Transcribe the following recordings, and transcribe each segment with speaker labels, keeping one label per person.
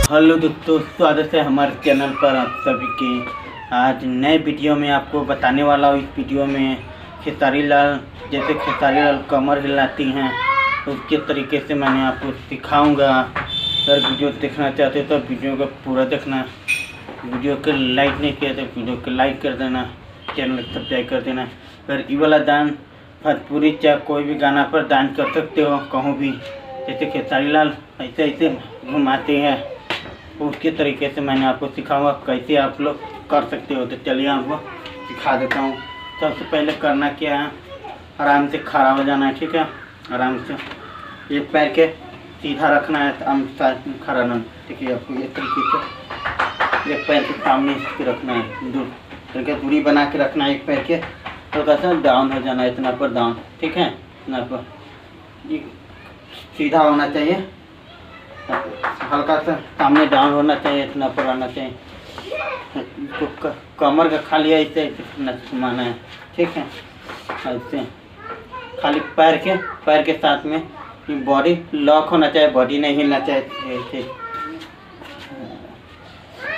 Speaker 1: Hello दोस्तों, स्वागत है हमारे चैनल पर आप सभी के। आज नए वीडियो में आपको बताने वाला हूँ। इस वीडियो में खेसारी लाल जैसे खेसारी लाल कमर हिलाती हैं उसके तरीके से मैंने आपको सिखाऊंगा। अगर वीडियो देखना चाहते तो वीडियो को पूरा देखना। वीडियो को लाइक नहीं किया तो वीडियो को लाइक कर देना, चैनल को सब्सक्राइब कर देना। अगर ये वाला दान भोजपुरी चाहे कोई भी गाना पर दान कर सकते हो कहूँ भी, जैसे खेसारी लाल ऐसे ऐसे घुमाते हैं उसके तरीके से मैंने आपको सिखाऊंगा कैसे आप लोग कर सकते हो। तो चलिए आपको सिखा देता हूँ। सबसे पहले करना क्या है, आराम से खड़ा हो जाना है। ठीक है, आराम से एक पैर के सीधा रखना है, आराम से खड़ा रहना। ठीक है, आपको इस तरीके से एक पैर के सामने रखना है, दूर करके दूरी बना के रखना है। एक पैर के हल्का सा डाउन हो जाना है, इतना पर डाउन। ठीक है, इतना पर ये सीधा होना चाहिए, हल्का सा सामने डाउन होना चाहिए, इतना पर आना चाहिए। इसको कमर का खाली ऐसे ऐसे घुमाना है। ठीक है, ऐसे खाली पैर के साथ में बॉडी लॉक होना चाहिए, बॉडी नहीं हिलना चाहिए। ऐसे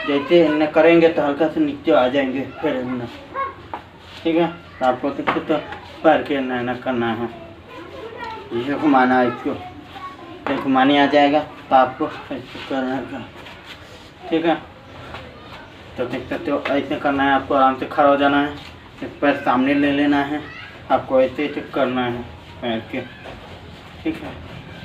Speaker 1: जैसे इन्हें करेंगे तो हल्का से नीचे आ जाएंगे फिर हिलना। ठीक है, तो आपको तो पैर के ना करना है, ये घुमाना है। इसको घुमाने आ जाएगा तो आपको ऐसे करना है। ठीक है, तो देख सकते हो ऐसे करना है। आपको आराम से खड़ा हो जाना है, एक पैर सामने ले लेना है, आपको ऐसे ऐसे करना है पैर के। ठीक है,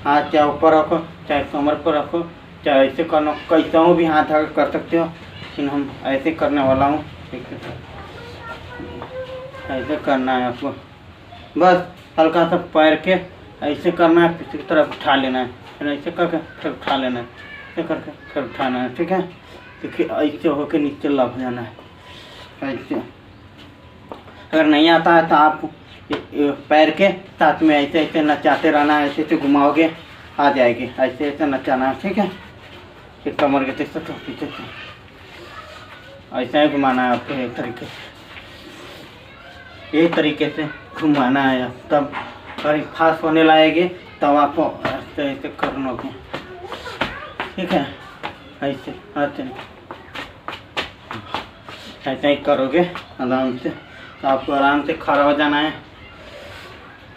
Speaker 1: हाथ चाहे ऊपर रखो चाहे कमर पर रखो, चाहे ऐसे करना, कैसा हो भी हाथ आगे कर सकते हो, लेकिन हम ऐसे करने वाला हूँ। ठीक है, ऐसे करना है आपको, बस हल्का सा पैर के ऐसे करना है, किसी तरफ उठा लेना है, फिर ऐसे करके फिर उठा लेना है, ऐसे करके फिर उठाना है। ठीक है, देखिए ऐसे होके नीचे लग जाना है ऐसे। अगर नहीं आता है तो आप पैर के साथ में ऐसे ऐसे नचाते रहना है, ऐसे ऐसे घुमाओगे आ जाएगी, ऐसे ऐसे नचाना है। ठीक है, फिर कमर के पीछे से ऐसा ही घुमाना है आपको, एक तरीके से घुमाना है। तब अगर फास्ट होने लगेगी तब आपको ऐसे ऐसे करना होगा। ठीक है, ऐसे ऐसे ही करोगे आराम से, तो आपको आराम से खड़ा हो जाना है।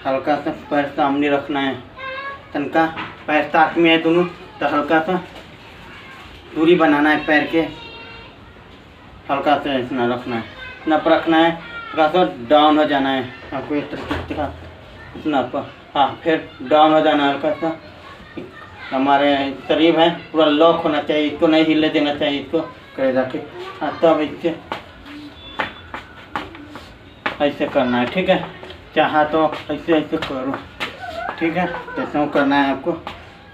Speaker 1: हल्का सा पैर सामने रखना है, तनका पैर साथ में है दोनों, तो हल्का सा दूरी बनाना है पैर के, हल्का सा इतना रखना है, इतना पर रखना है, हल्का सा डाउन हो जाना है। आपको एक तरह इतना पर, हाँ, फिर डाउन हो जाना है हल्का सा। हमारे शरीर है पूरा लॉक होना चाहिए, इसको नहीं हिलने देना चाहिए, इसको करे जाके। हाँ, तब इससे ऐसे करना है। ठीक है, चाहा तो ऐसे ऐसे करो। ठीक है, ऐसा करना है आपको।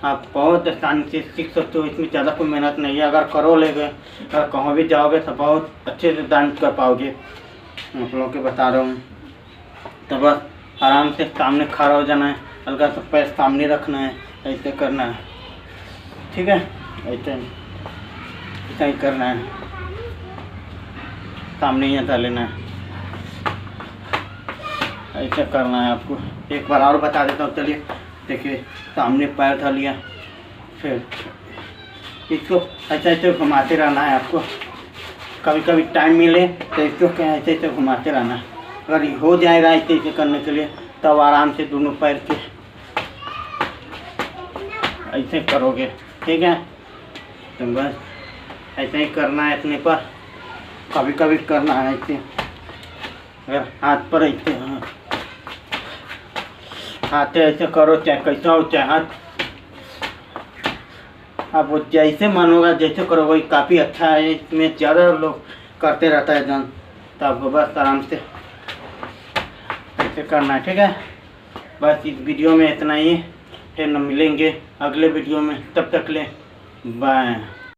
Speaker 1: आप बहुत आसानी से सीख सकते हो, इसमें ज़्यादा कोई मेहनत नहीं है। अगर करो लेगे, अगर कहीं भी जाओगे तो बहुत अच्छे से डांस कर पाओगे। आप लोगों को बता रहा हूँ। तो बस आराम से सामने खड़ा हो जाना है, हल्का सा पैर सामने रखना है, ऐसे करना है। ठीक है, ऐसा ही करना है, सामने ही हटा लेना है, ऐसे करना है आपको। एक बार और बता देता हूँ। चलिए देखिए, सामने पैर धर लिया, फिर इसको ऐसे ऐसे घुमाते रहना है आपको। कभी कभी टाइम मिले तो इसको ऐसे ऐसे घुमाते रहना है। अगर हो जाएगा ऐसे ऐसे करने के लिए, तब आराम से दोनों पैर के ऐसे करोगे। ठीक है, तो बस ऐसे ही करना है इतने पर। कभी कभी करना है ऐसे, अगर हाथ पर ऐसे, हाँ, हाथ ऐसे करो, चाहे कैसा हो, चाहे हाथ आप जैसे मन होगा जैसे करोगे काफ़ी अच्छा है। इसमें ज़्यादा लोग करते रहता है जान, तो आपको बस आराम से ऐसे करना है। ठीक है, बस इस वीडियो में इतना ही, फिर मिलेंगे अगले वीडियो में, तब तक ले बाय।